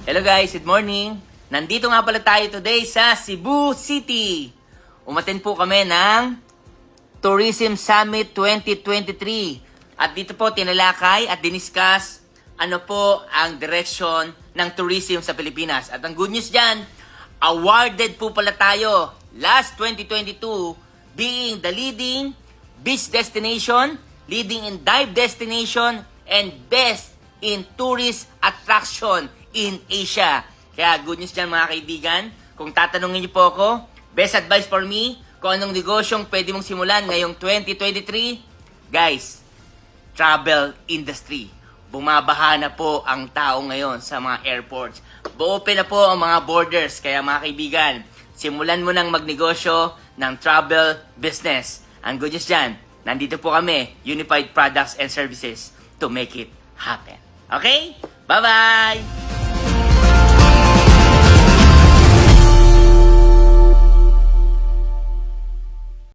Hello guys, good morning. Nandito nga pala tayo today sa Cebu City. Umattend po kami ng Tourism Summit 2023. At dito po tinalakay at diniscuss ano po ang direction ng tourism sa Pilipinas. At ang good news dyan, awarded po pala tayo last 2022 being the leading beach destination, leading in dive destination, and best in tourist attraction in Asia. Kaya good news dyan mga kaibigan. Kung tatanungin niyo po ako, best advice for me, kung anong negosyong pwede mong simulan ngayong 2023, guys, travel industry. Bumabaha na po ang tao ngayon sa mga airports. Open na po ang mga borders. Kaya mga kaibigan, simulan mo nang magnegosyo ng travel business. Ang good news dyan, nandito po kami, Unified Products and Services, to make it happen. Okay? Bye-bye!